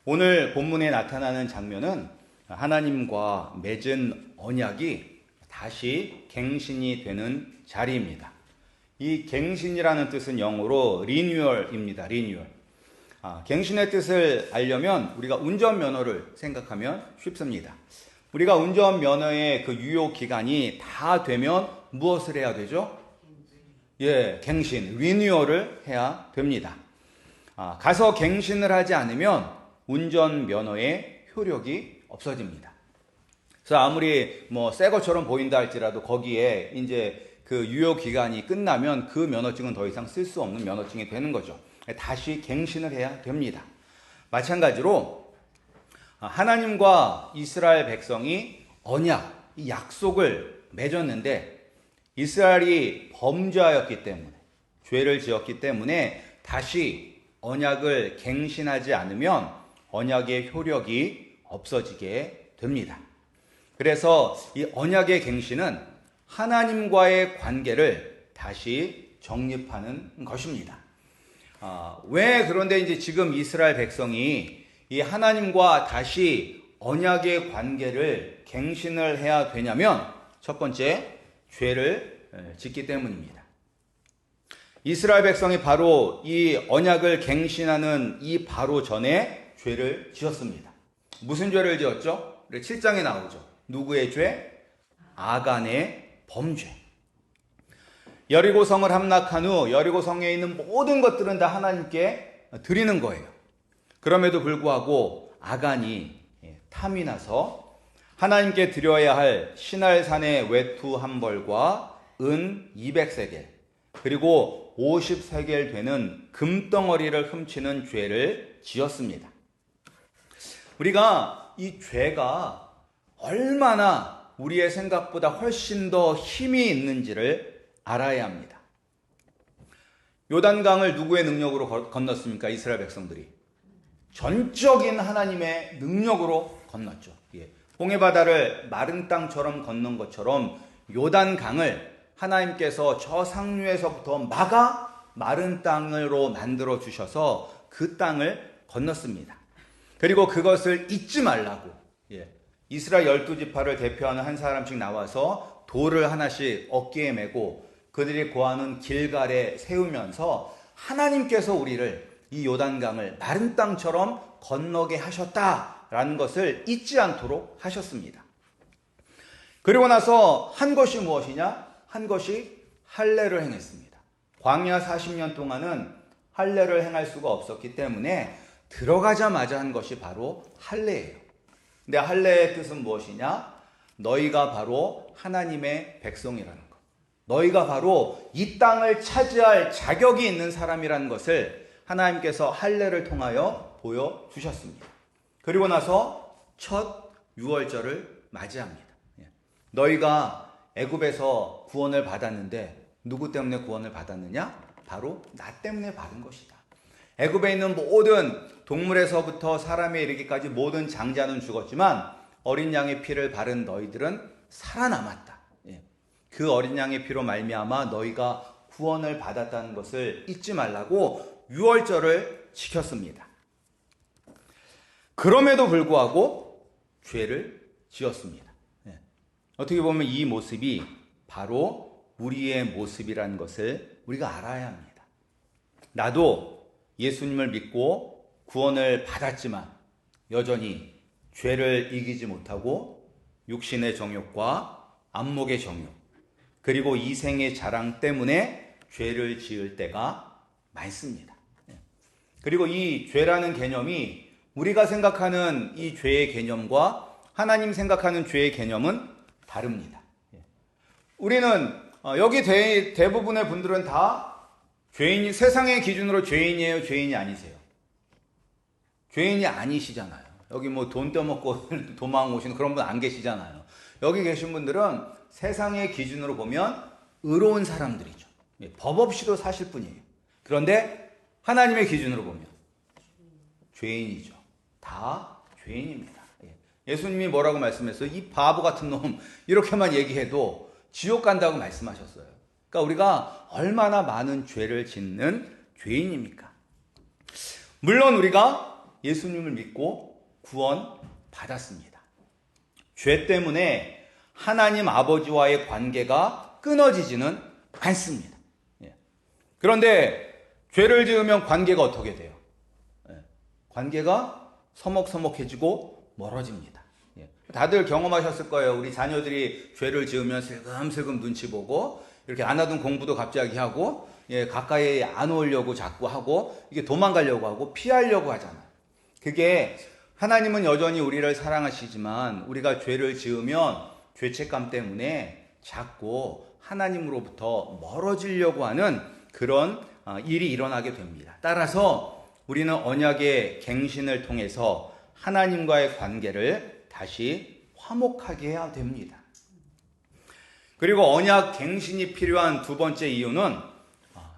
오늘 본문에 나타나는 장면은 하나님과 맺은 언약이 다시 갱신이 되는 자리입니다. 이 갱신이라는 뜻은 영어로 리뉴얼입니다. 리뉴얼. 갱신의 뜻을 알려면 우리가 운전면허를 생각하면 쉽습니다. 우리가 운전면허의 그 유효 기간이 다 되면 무엇을 해야 되죠? 갱신, 리뉴얼을 해야 됩니다. 가서 갱신을 하지 않으면 운전면허의 효력이 없어집니다. 그래서 아무리 새 것처럼 보인다 할지라도 거기에 이제 그 유효 기간이 끝나면 그 면허증은 더 이상 쓸 수 없는 면허증이 되는 거죠. 다시 갱신을 해야 됩니다. 마찬가지로 하나님과 이스라엘 백성이 언약, 이 약속을 맺었는데 이스라엘이 범죄하였기 때문에, 죄를 지었기 때문에 다시 언약을 갱신하지 않으면 언약의 효력이 없어지게 됩니다. 그래서 이 언약의 갱신은 하나님과의 관계를 다시 정립하는 것입니다. 왜 그런데 이제 지금 이스라엘 백성이 이 하나님과 다시 언약의 관계를 갱신을 해야 되냐면 첫 번째, 죄를 짓기 때문입니다. 이스라엘 백성이 바로 이 언약을 갱신하는 이 바로 전에 죄를 지었습니다. 무슨 죄를 지었죠? 7장에 나오죠. 누구의 죄? 아간의 범죄. 여리고성을 함락한 후 여리고성에 있는 모든 것들은 다 하나님께 드리는 거예요. 그럼에도 불구하고 아간이 탐이 나서 하나님께 드려야 할 시날산의 외투 한 벌과 은 200세겔 그리고 50세겔 되는 금덩어리를 훔치는 죄를 지었습니다. 우리가 이 죄가 얼마나 우리의 생각보다 훨씬 더 힘이 있는지를 알아야 합니다. 요단강을 누구의 능력으로 건넜습니까? 이스라엘 백성들이. 전적인 하나님의 능력으로 건넜죠. 홍해바다를 마른 땅처럼 건넌 것처럼 요단강을 하나님께서 저 상류에서부터 막아 마른 땅으로 만들어 주셔서 그 땅을 건넜습니다. 그리고 그것을 잊지 말라고 이스라엘 12지파를 대표하는 한 사람씩 나와서 돌을 하나씩 어깨에 메고 그들이 거하는 길갈에 세우면서 하나님께서 우리를 이 요단강을 마른 땅처럼 건너게 하셨다라는 것을 잊지 않도록 하셨습니다. 그리고 나서 한 것이 무엇이냐? 한 것이 할례를 행했습니다. 광야 40년 동안은 할례를 행할 수가 없었기 때문에 들어가자마자 한 것이 바로 할례예요. 근데 할례의 뜻은 무엇이냐? 너희가 바로 하나님의 백성이라는 것. 너희가 바로 이 땅을 차지할 자격이 있는 사람이라는 것을 하나님께서 할례를 통하여 보여주셨습니다. 그리고 나서 첫 유월절을 맞이합니다. 너희가 애굽에서 구원을 받았는데 누구 때문에 구원을 받았느냐? 바로 나 때문에 받은 것이다. 애굽에 있는 모든 동물에서부터 사람에 이르기까지 모든 장자는 죽었지만 어린 양의 피를 바른 너희들은 살아남았다. 그 어린 양의 피로 말미암아 너희가 구원을 받았다는 것을 잊지 말라고 유월절을 지켰습니다. 그럼에도 불구하고 죄를 지었습니다. 어떻게 보면 이 모습이 바로 우리의 모습이라는 것을 우리가 알아야 합니다. 나도 예수님을 믿고 구원을 받았지만 여전히 죄를 이기지 못하고 육신의 정욕과 안목의 정욕 그리고 이생의 자랑 때문에 죄를 지을 때가 많습니다. 그리고 이 죄라는 개념이 우리가 생각하는 이 죄의 개념과 하나님 생각하는 죄의 개념은 다릅니다. 우리는 여기 대부분의 분들은 다 죄인이 세상의 기준으로 죄인이에요, 죄인이 아니세요? 죄인이 아니시잖아요. 여기 돈 떼먹고 도망 오시는 그런 분 안 계시잖아요. 여기 계신 분들은 세상의 기준으로 보면 의로운 사람들이죠. 법 없이도 사실 뿐이에요. 그런데 하나님의 기준으로 보면 죄인이죠. 다 죄인입니다. 예수님이 뭐라고 말씀했어요? 이 바보 같은 놈 이렇게만 얘기해도 지옥 간다고 말씀하셨어요. 그러니까 우리가 얼마나 많은 죄를 짓는 죄인입니까? 물론 우리가 예수님을 믿고 구원 받았습니다. 죄 때문에 하나님 아버지와의 관계가 끊어지지는 않습니다. 그런데 죄를 지으면 관계가 어떻게 돼요? 관계가 서먹서먹해지고 멀어집니다. 다들 경험하셨을 거예요. 우리 자녀들이 죄를 지으면 슬금슬금 눈치 보고 이렇게 안 하던 공부도 갑자기 하고 가까이 안 오려고 자꾸 하고 이게 도망가려고 하고 피하려고 하잖아요. 그게 하나님은 여전히 우리를 사랑하시지만 우리가 죄를 지으면 죄책감 때문에 자꾸 하나님으로부터 멀어지려고 하는 그런 일이 일어나게 됩니다. 따라서 우리는 언약의 갱신을 통해서 하나님과의 관계를 다시 화목하게 해야 됩니다. 그리고 언약 갱신이 필요한 두 번째 이유는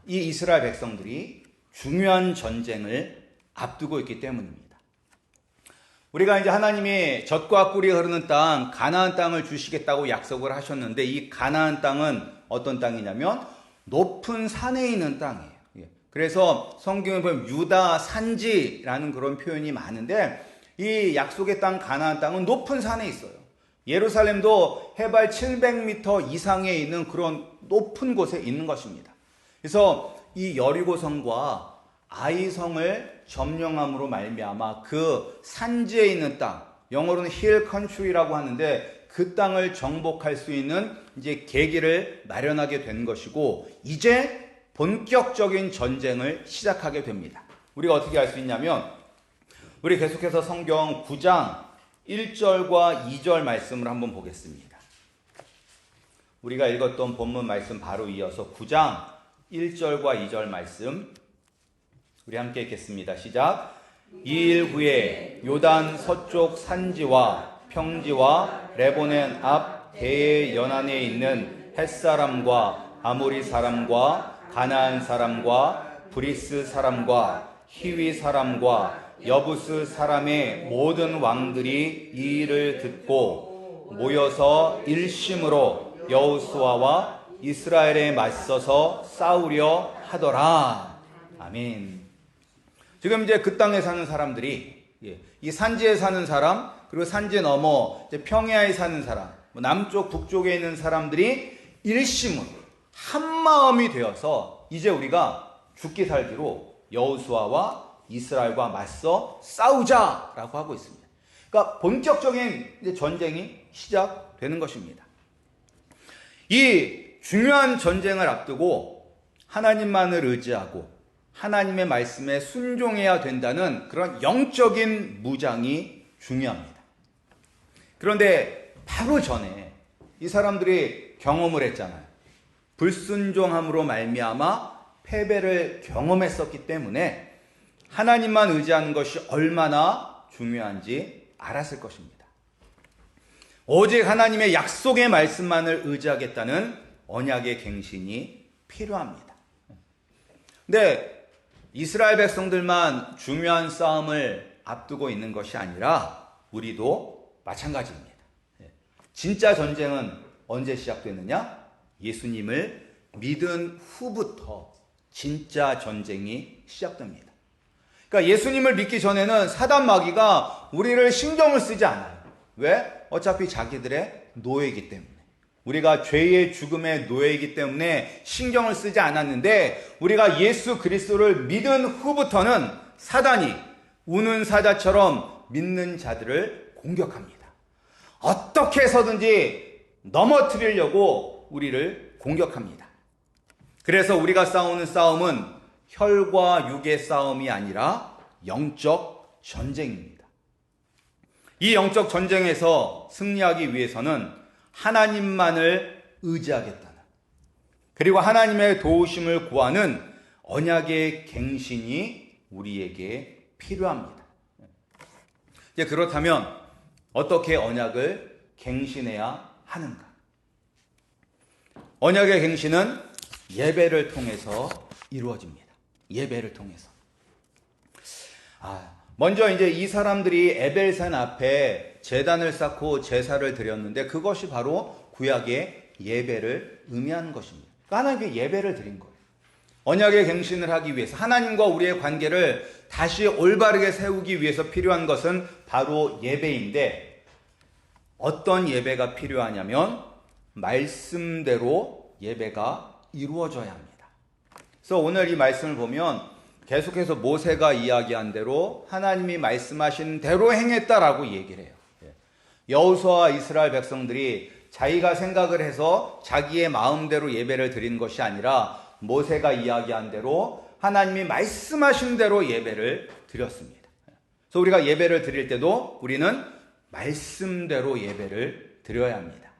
이 이스라엘 백성들이 중요한 전쟁을 앞두고 있기 때문입니다. 우리가 이제 하나님이 젖과 꿀이 흐르는 땅, 가나안 땅을 주시겠다고 약속을 하셨는데 이 가나안 땅은 어떤 땅이냐면 높은 산에 있는 땅이에요. 그래서 성경에 보면 유다 산지라는 그런 표현이 많은데 이 약속의 땅 가나안 땅은 높은 산에 있어요. 예루살렘도 해발 700m 이상에 있는 그런 높은 곳에 있는 것입니다. 그래서 이 여리고성과 아이성을 점령함으로 말미암아 그 산지에 있는 땅, 영어로는 힐 컨트리라고 하는데 그 땅을 정복할 수 있는 이제 계기를 마련하게 된 것이고 이제 본격적인 전쟁을 시작하게 됩니다. 우리가 어떻게 알 수 있냐면 우리 계속해서 성경 9장 1절과 2절 말씀을 한번 보겠습니다. 우리가 읽었던 본문 말씀 바로 이어서 9장 1절과 2절 말씀 우리 함께 읽겠습니다. 시작. 2일 후에 요단 서쪽 산지와 평지와 레보넨 앞 대의 연안에 있는 햇사람과 아모리 사람과 가나안 사람과 브리스 사람과 히위 사람과 여부스 사람의 모든 왕들이 이 일을 듣고 모여서 일심으로 여호수아와 이스라엘에 맞서서 싸우려 하더라. 아멘. 지금 이제 그 땅에 사는 사람들이 이 산지에 사는 사람 그리고 산지 넘어 이제 평야에 사는 사람 남쪽 북쪽에 있는 사람들이 일심으로 한마음이 되어서 이제 우리가 죽기 살기로 여호수아와 이스라엘과 맞서 싸우자라고 하고 있습니다. 그러니까 본격적인 이제 전쟁이 시작되는 것입니다. 이 중요한 전쟁을 앞두고 하나님만을 의지하고 하나님의 말씀에 순종해야 된다는 그런 영적인 무장이 중요합니다. 그런데 바로 전에 이 사람들이 경험을 했잖아요. 불순종함으로 말미암아 패배를 경험했었기 때문에 하나님만 의지하는 것이 얼마나 중요한지 알았을 것입니다. 오직 하나님의 약속의 말씀만을 의지하겠다는 언약의 갱신이 필요합니다. 근데 이스라엘 백성들만 중요한 싸움을 앞두고 있는 것이 아니라 우리도 마찬가지입니다. 진짜 전쟁은 언제 시작되느냐? 예수님을 믿은 후부터 진짜 전쟁이 시작됩니다. 그러니까 예수님을 믿기 전에는 사단 마귀가 우리를 신경을 쓰지 않아요. 왜? 어차피 자기들의 노예이기 때문에. 우리가 죄의 죽음의 노예이기 때문에 신경을 쓰지 않았는데 우리가 예수 그리스도를 믿은 후부터는 사단이 우는 사자처럼 믿는 자들을 공격합니다. 어떻게 해서든지 넘어뜨리려고 우리를 공격합니다. 그래서 우리가 싸우는 싸움은 혈과 육의 싸움이 아니라 영적 전쟁입니다. 이 영적 전쟁에서 승리하기 위해서는 하나님만을 의지하겠다는 그리고 하나님의 도우심을 구하는 언약의 갱신이 우리에게 필요합니다. 이제 그렇다면 어떻게 언약을 갱신해야 하는가? 언약의 갱신은 예배를 통해서 이루어집니다. 예배를 통해서. 먼저 이제 이 사람들이 에벨산 앞에 제단을 쌓고 제사를 드렸는데 그것이 바로 구약의 예배를 의미하는 것입니다. 그러니까 하나님께 예배를 드린 거예요. 언약의 갱신을 하기 위해서 하나님과 우리의 관계를 다시 올바르게 세우기 위해서 필요한 것은 바로 예배인데, 어떤 예배가 필요하냐면 말씀대로 예배가 이루어져야 합니다. 그래서 오늘 이 말씀을 보면 계속해서 모세가 이야기한 대로 하나님이 말씀하신 대로 행했다라고 얘기를 해요. 여호수아와 이스라엘 백성들이 자기가 생각을 해서 자기의 마음대로 예배를 드린 것이 아니라 모세가 이야기한 대로 하나님이 말씀하신 대로 예배를 드렸습니다. 그래서 우리가 예배를 드릴 때도 우리는 말씀대로 예배를 드려야 합니다.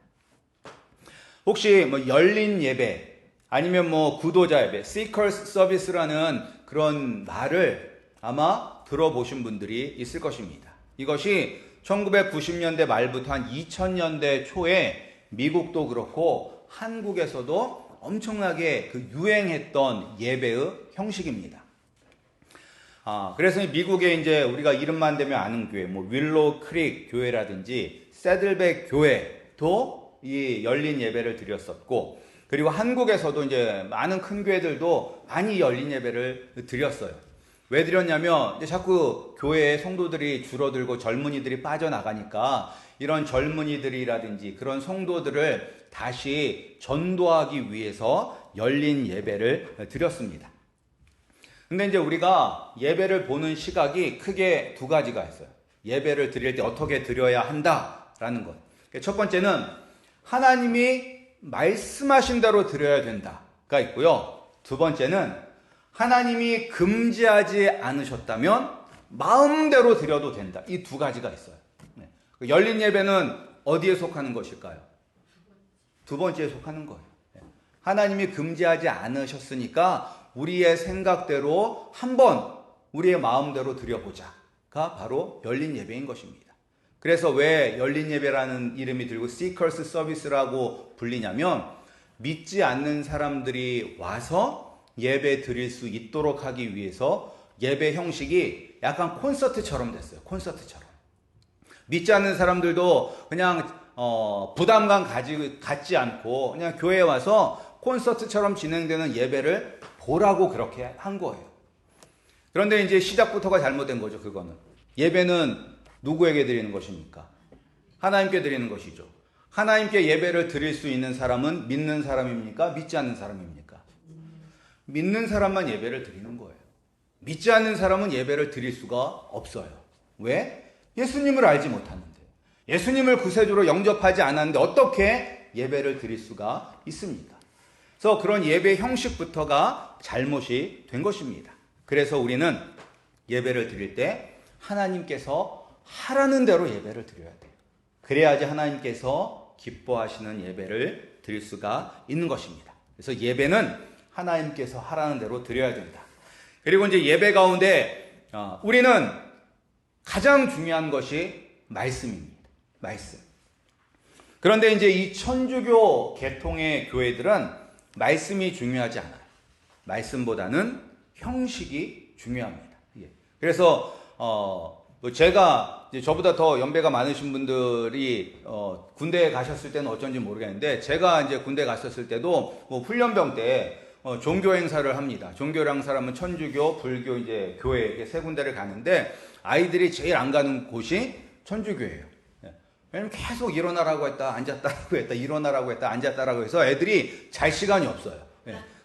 혹시 열린 예배 아니면 구도자 예배, Seekers Service라는 그런 말을 아마 들어보신 분들이 있을 것입니다. 이것이 1990년대 말부터 한 2000년대 초에 미국도 그렇고 한국에서도 엄청나게 유행했던 예배의 형식입니다. 그래서 미국에 이제 우리가 이름만 대면 아는 교회, 윌로우 크릭 교회라든지 새들백 교회도 이 열린 예배를 드렸었고, 그리고 한국에서도 이제 많은 큰 교회들도 많이 열린 예배를 드렸어요. 왜 드렸냐면 이제 자꾸 교회의 성도들이 줄어들고 젊은이들이 빠져나가니까 이런 젊은이들이라든지 그런 성도들을 다시 전도하기 위해서 열린 예배를 드렸습니다. 근데 이제 우리가 예배를 보는 시각이 크게 두 가지가 있어요. 예배를 드릴 때 어떻게 드려야 한다라는 것. 첫 번째는 하나님이 말씀하신 대로 드려야 된다가 있고요. 두 번째는 하나님이 금지하지 않으셨다면 마음대로 드려도 된다. 이 두 가지가 있어요. 열린 예배는 어디에 속하는 것일까요? 두 번째에 속하는 거예요. 하나님이 금지하지 않으셨으니까 우리의 생각대로 한번 우리의 마음대로 드려보자가 바로 열린 예배인 것입니다. 그래서 왜 열린 예배라는 이름이 들고 Seekers Service라고 불리냐면 믿지 않는 사람들이 와서 예배 드릴 수 있도록 하기 위해서 예배 형식이 약간 콘서트처럼 됐어요. 콘서트처럼. 믿지 않는 사람들도 그냥 부담감 갖지 않고 그냥 교회에 와서 콘서트처럼 진행되는 예배를 보라고 그렇게 한 거예요. 그런데 이제 시작부터가 잘못된 거죠. 그거는. 예배는 누구에게 드리는 것입니까? 하나님께 드리는 것이죠. 하나님께 예배를 드릴 수 있는 사람은 믿는 사람입니까? 믿지 않는 사람입니까? 믿는 사람만 예배를 드리는 거예요. 믿지 않는 사람은 예배를 드릴 수가 없어요. 왜? 예수님을 알지 못하는데, 예수님을 구세주로 영접하지 않았는데 어떻게 예배를 드릴 수가 있습니까? 그래서 그런 예배 형식부터가 잘못이 된 것입니다. 그래서 우리는 예배를 드릴 때 하나님께서 하라는 대로 예배를 드려야 돼요. 그래야지 하나님께서 기뻐하시는 예배를 드릴 수가 있는 것입니다. 그래서 예배는 하나님께서 하라는 대로 드려야 된다. 그리고 이제 예배 가운데 우리는 가장 중요한 것이 말씀입니다. 말씀. 그런데 이제 이 천주교 계통의 교회들은 말씀이 중요하지 않아요. 말씀보다는 형식이 중요합니다. 그래서 제가 저보다 더 연배가 많으신 분들이 군대에 가셨을 때는 어쩐지 모르겠는데, 제가 이제 군대 갔었을 때도 훈련병 때 종교 행사를 합니다. 종교 행사라면 천주교, 불교 이제 교회 세 군데를 가는데 아이들이 제일 안 가는 곳이 천주교예요. 왜냐면 계속 일어나라고 했다, 앉았다라고 했다, 일어나라고 했다, 앉았다라고 해서 애들이 잘 시간이 없어요.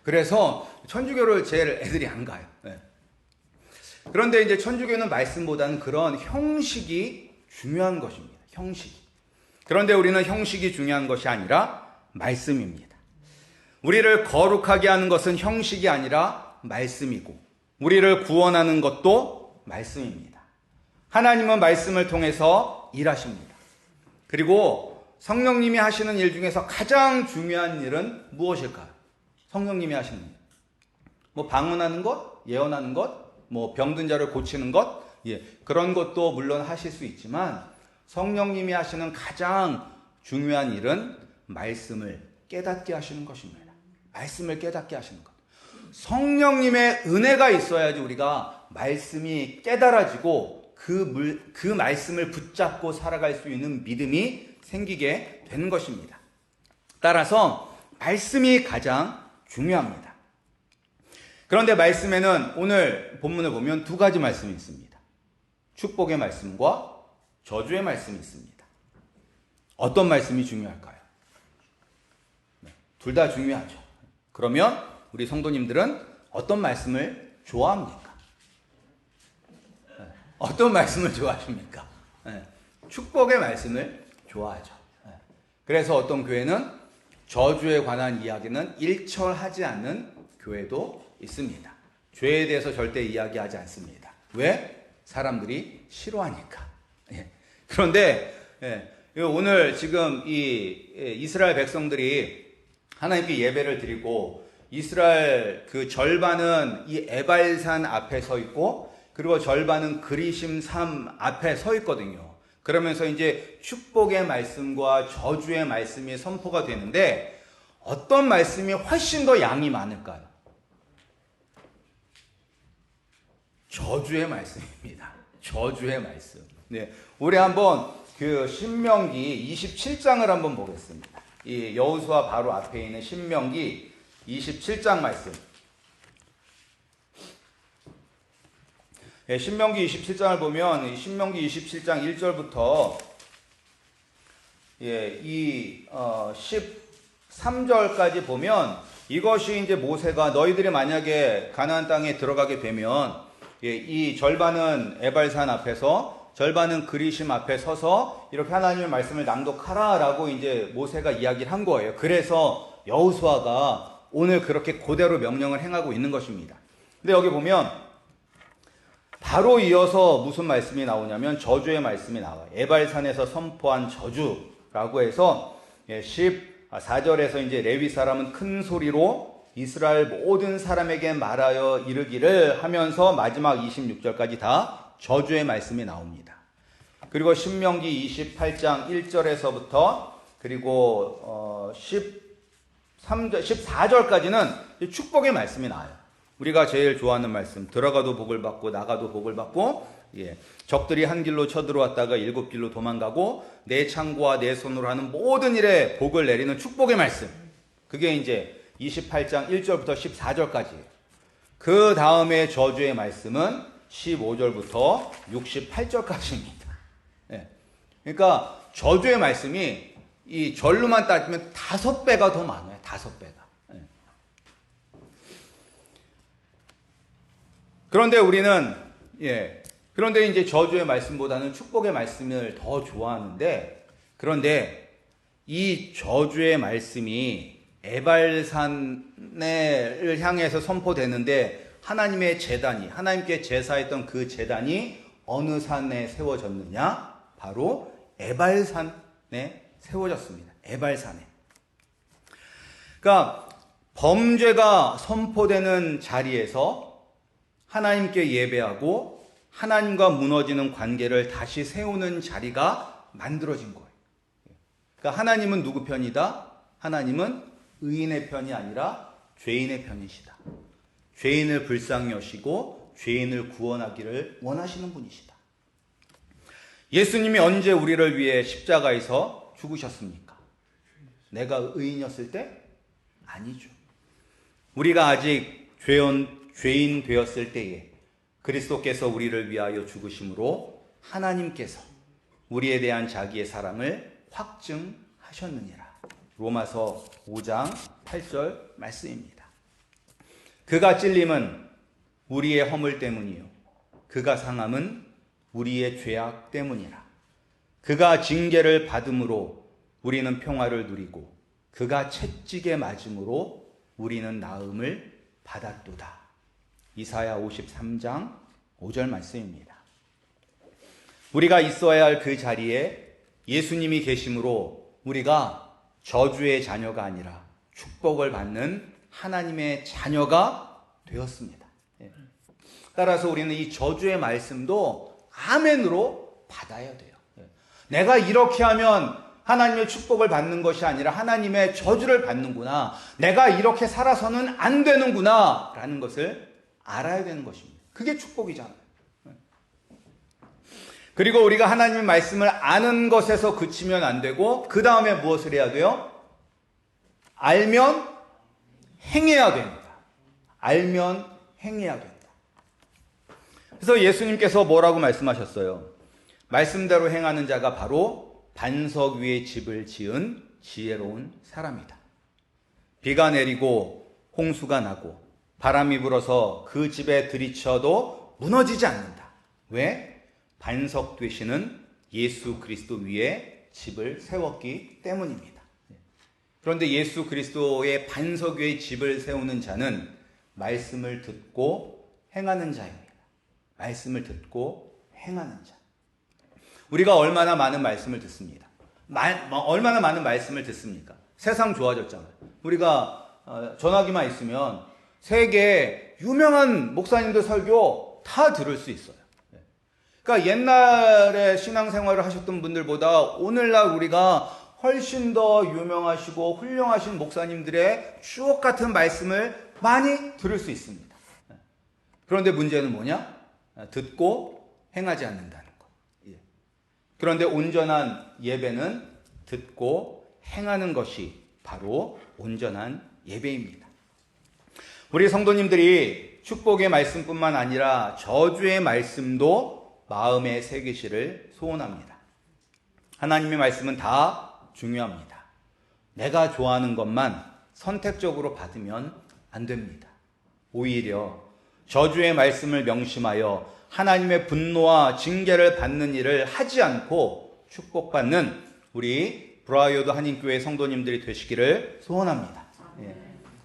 그래서 천주교를 제일 애들이 안 가요. 그런데 이제 천주교는 말씀보다는 그런 형식이 중요한 것입니다. 형식이. 그런데 우리는 형식이 중요한 것이 아니라 말씀입니다. 우리를 거룩하게 하는 것은 형식이 아니라 말씀이고, 우리를 구원하는 것도 말씀입니다. 하나님은 말씀을 통해서 일하십니다. 그리고 성령님이 하시는 일 중에서 가장 중요한 일은 무엇일까요? 성령님이 하시는 일. 방언하는 것, 예언하는 것, 병든 자를 고치는 것, 그런 것도 물론 하실 수 있지만 성령님이 하시는 가장 중요한 일은 말씀을 깨닫게 하시는 것입니다. 말씀을 깨닫게 하시는 것. 성령님의 은혜가 있어야지 우리가 말씀이 깨달아지고 그 말씀을 붙잡고 살아갈 수 있는 믿음이 생기게 되는 것입니다. 따라서 말씀이 가장 중요합니다. 그런데 말씀에는 오늘 본문을 보면 두 가지 말씀이 있습니다. 축복의 말씀과 저주의 말씀이 있습니다. 어떤 말씀이 중요할까요? 둘 다 중요하죠. 그러면 우리 성도님들은 어떤 말씀을 좋아합니까? 어떤 말씀을 좋아하십니까? 축복의 말씀을 좋아하죠. 그래서 어떤 교회는 저주에 관한 이야기는 일철하지 않는 교회도 있습니다. 죄에 대해서 절대 이야기하지 않습니다. 왜? 사람들이 싫어하니까. 그런데 오늘 지금 이 이스라엘 백성들이 하나님께 예배를 드리고 이스라엘 그 절반은 이 에발산 앞에 서 있고 그리고 절반은 그리심 삶 앞에 서 있거든요. 그러면서 이제 축복의 말씀과 저주의 말씀이 선포가 되는데 어떤 말씀이 훨씬 더 양이 많을까요? 저주의 말씀입니다. 저주의 말씀. 네, 우리 한번 그 신명기 27장을 한번 보겠습니다. 이 여호수아 바로 앞에 있는 신명기 27장 말씀. 신명기 27장을 보면 신명기 27장 1절부터 이 13절까지 보면 이것이 이제 모세가 너희들이 만약에 가나안 땅에 들어가게 되면 이 절반은 에발산 앞에서 절반은 그리심 앞에 서서 이렇게 하나님의 말씀을 낭독하라라고 이제 모세가 이야기를 한 거예요. 그래서 여호수아가 오늘 그렇게 그대로 명령을 행하고 있는 것입니다. 근데 여기 보면 바로 이어서 무슨 말씀이 나오냐면 저주의 말씀이 나와요. 에발산에서 선포한 저주라고 해서 14절에서 이제 레위 사람은 큰 소리로 이스라엘 모든 사람에게 말하여 이르기를 하면서 마지막 26절까지 다 저주의 말씀이 나옵니다. 그리고 신명기 28장 1절에서부터 그리고 14절까지는 축복의 말씀이 나와요. 우리가 제일 좋아하는 말씀, 들어가도 복을 받고 나가도 복을 받고 적들이 한 길로 쳐들어왔다가 7길로 도망가고 내 창고와 내 손으로 하는 모든 일에 복을 내리는 축복의 말씀. 그게 이제 28장 1절부터 14절까지예요. 그 다음에 저주의 말씀은 15절부터 68절까지입니다. 그러니까 저주의 말씀이 이 절로만 따지면 5배가 더 많아요. 5배가. 그런데 우리는 그런데 이제 저주의 말씀보다는 축복의 말씀을 더 좋아하는데 그런데 이 저주의 말씀이 에발산을 향해서 선포되는데 하나님의 제단이 하나님께 제사했던 그 제단이 어느 산에 세워졌느냐? 바로 에발산에 세워졌습니다. 에발산에. 그러니까 범죄가 선포되는 자리에서 하나님께 예배하고 하나님과 무너지는 관계를 다시 세우는 자리가 만들어진 거예요. 그러니까 하나님은 누구 편이다? 하나님은 의인의 편이 아니라 죄인의 편이시다. 죄인을 불쌍히 여시고 죄인을 구원하기를 원하시는 분이시다. 예수님이 언제 우리를 위해 십자가에서 죽으셨습니까? 내가 의인이었을 때? 아니죠. 우리가 아직 죄인 되었을 때에 그리스도께서 우리를 위하여 죽으심으로 하나님께서 우리에 대한 자기의 사랑을 확증하셨느니라. 로마서 5장 8절 말씀입니다. 그가 찔림은 우리의 허물 때문이요 그가 상함은 우리의 죄악 때문이라. 그가 징계를 받음으로 우리는 평화를 누리고 그가 채찍에 맞음으로 우리는 나음을 받았도다. 이사야 53장 5절 말씀입니다. 우리가 있어야 할 그 자리에 예수님이 계심으로 우리가 저주의 자녀가 아니라 축복을 받는 하나님의 자녀가 되었습니다. 따라서 우리는 이 저주의 말씀도 아멘으로 받아야 돼요. 내가 이렇게 하면 하나님의 축복을 받는 것이 아니라 하나님의 저주를 받는구나. 내가 이렇게 살아서는 안 되는구나 라는 것을 알아야 되는 것입니다. 그게 축복이잖아요. 그리고 우리가 하나님의 말씀을 아는 것에서 그치면 안 되고 그 다음에 무엇을 해야 돼요? 알면 행해야 됩니다. 알면 행해야 된다. 그래서 예수님께서 뭐라고 말씀하셨어요? 말씀대로 행하는 자가 바로 반석 위에 집을 지은 지혜로운 사람이다. 비가 내리고 홍수가 나고 바람이 불어서 그 집에 들이쳐도 무너지지 않는다. 왜? 반석 되시는 예수 그리스도 위에 집을 세웠기 때문입니다. 그런데 예수 그리스도의 반석 위에 집을 세우는 자는 말씀을 듣고 행하는 자입니다. 말씀을 듣고 행하는 자. 우리가 얼마나 많은 말씀을 듣습니다. 얼마나 많은 말씀을 듣습니까? 세상 좋아졌잖아요. 우리가 전화기만 있으면 세계 유명한 목사님들 설교 다 들을 수 있어요. 그러니까 옛날에 신앙생활을 하셨던 분들보다 오늘날 우리가 훨씬 더 유명하시고 훌륭하신 목사님들의 주옥 같은 말씀을 많이 들을 수 있습니다. 그런데 문제는 뭐냐? 듣고 행하지 않는다는 것. 그런데 온전한 예배는 듣고 행하는 것이 바로 온전한 예배입니다. 우리 성도님들이 축복의 말씀뿐만 아니라 저주의 말씀도 마음에 새기시를 소원합니다. 하나님의 말씀은 다 중요합니다. 내가 좋아하는 것만 선택적으로 받으면 안 됩니다. 오히려 저주의 말씀을 명심하여 하나님의 분노와 징계를 받는 일을 하지 않고 축복받는 우리 브라이어드 한인교회 성도님들이 되시기를 소원합니다.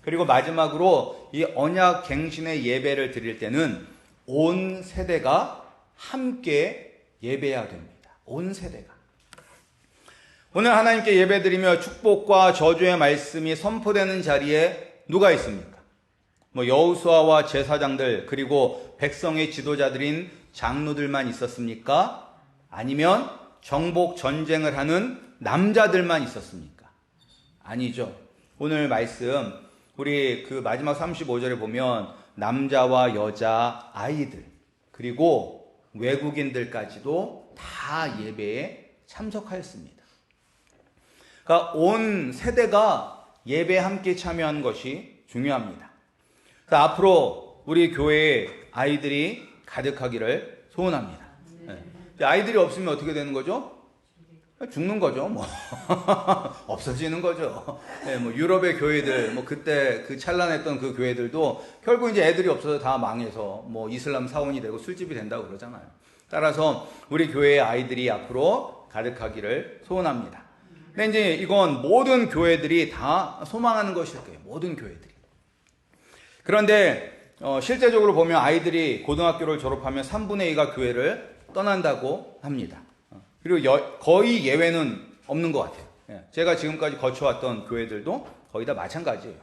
그리고 마지막으로 이 언약 갱신의 예배를 드릴 때는 온 세대가 함께 예배해야 됩니다. 온 세대가. 오늘 하나님께 예배드리며 축복과 저주의 말씀이 선포되는 자리에 누가 있습니까? 여호수아와 제사장들 그리고 백성의 지도자들인 장로들만 있었습니까? 아니면 정복 전쟁을 하는 남자들만 있었습니까? 아니죠. 오늘 말씀 우리 그 마지막 35절에 보면 남자와 여자, 아이들 그리고 외국인들까지도 다 예배에 참석하였습니다. 그러니까 온 세대가 예배에 함께 참여한 것이 중요합니다. 앞으로 우리 교회에 아이들이 가득하기를 소원합니다. 아이들이 없으면 어떻게 되는 거죠? 죽는 거죠. 없어지는 거죠. 유럽의 교회들, 그때 그 찬란했던 그 교회들도 결국 이제 애들이 없어서 다 망해서 이슬람 사원이 되고 술집이 된다고 그러잖아요. 따라서 우리 교회의 아이들이 앞으로 가득하기를 소원합니다. 근데 이제 이건 모든 교회들이 다 소망하는 것일 거예요. 모든 교회들이. 그런데 실제적으로 보면 아이들이 고등학교를 졸업하면 3분의 2가 교회를 떠난다고 합니다. 그리고 거의 예외는 없는 것 같아요. 제가 지금까지 거쳐왔던 교회들도 거의 다 마찬가지예요.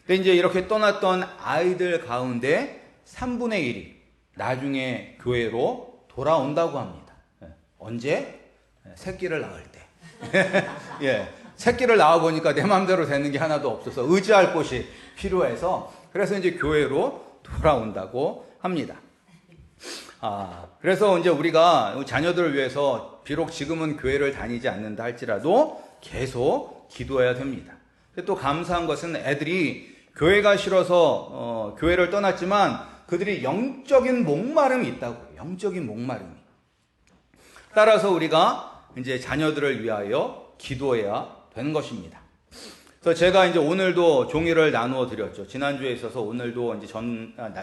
근데 이제 이렇게 떠났던 아이들 가운데 3분의 1이 나중에 교회로 돌아온다고 합니다. 언제? 새끼를 낳을 때. 새끼를 낳아보니까 내 마음대로 되는 게 하나도 없어서 의지할 곳이 필요해서 그래서 이제 교회로 돌아온다고 합니다. 그래서 이제 우리가 자녀들을 위해서 비록 지금은 교회를 다니지 않는다 할지라도 계속 기도해야 됩니다. 근데 또 감사한 것은 애들이 교회가 싫어서 교회를 떠났지만 그들이 영적인 목마름이 있다고요. 영적인 목마름이. 따라서 우리가 이제 자녀들을 위하여 기도해야 되는 것입니다. 그래서 제가 이제 오늘도 종이를 나누어 드렸죠. 지난주에 있어서 오늘도 이제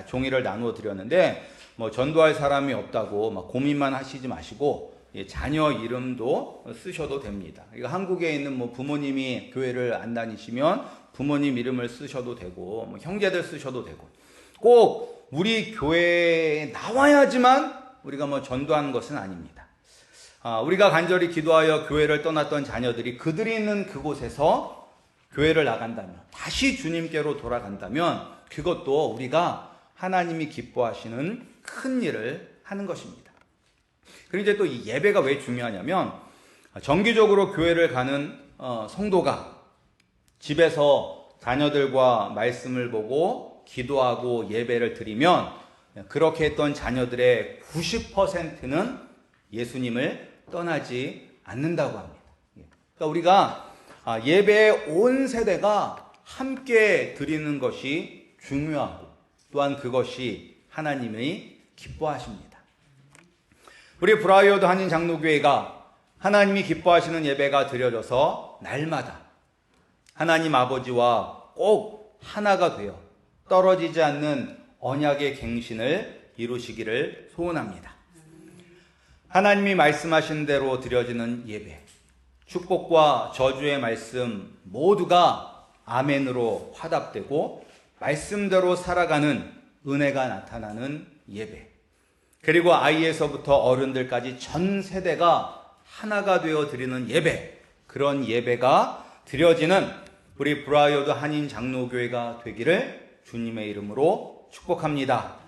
종이를 나누어 드렸는데 전도할 사람이 없다고 고민만 하시지 마시고 자녀 이름도 쓰셔도 됩니다. 한국에 있는 부모님이 교회를 안 다니시면 부모님 이름을 쓰셔도 되고 형제들 쓰셔도 되고 꼭 우리 교회에 나와야지만 우리가 전도하는 것은 아닙니다. 우리가 간절히 기도하여 교회를 떠났던 자녀들이 그들이 있는 그곳에서 교회를 나간다면 다시 주님께로 돌아간다면 그것도 우리가 하나님이 기뻐하시는 큰 일을 하는 것입니다. 그리고 이제 또 이 예배가 왜 중요하냐면 정기적으로 교회를 가는 성도가 집에서 자녀들과 말씀을 보고 기도하고 예배를 드리면 그렇게 했던 자녀들의 90%는 예수님을 떠나지 않는다고 합니다. 그러니까 우리가 예배의 온 세대가 함께 드리는 것이 중요하고 또한 그것이 하나님이 기뻐하십니다. 우리 브라이어드 한인 장로교회가 하나님이 기뻐하시는 예배가 드려져서 날마다 하나님 아버지와 꼭 하나가 되어 떨어지지 않는 언약의 갱신을 이루시기를 소원합니다. 하나님이 말씀하신 대로 드려지는 예배, 축복과 저주의 말씀 모두가 아멘으로 화답되고 말씀대로 살아가는 은혜가 나타나는 예배, 그리고 아이에서부터 어른들까지 전 세대가 하나가 되어 드리는 예배, 그런 예배가 드려지는 우리 브라이어드 한인 장로교회가 되기를 주님의 이름으로 축복합니다.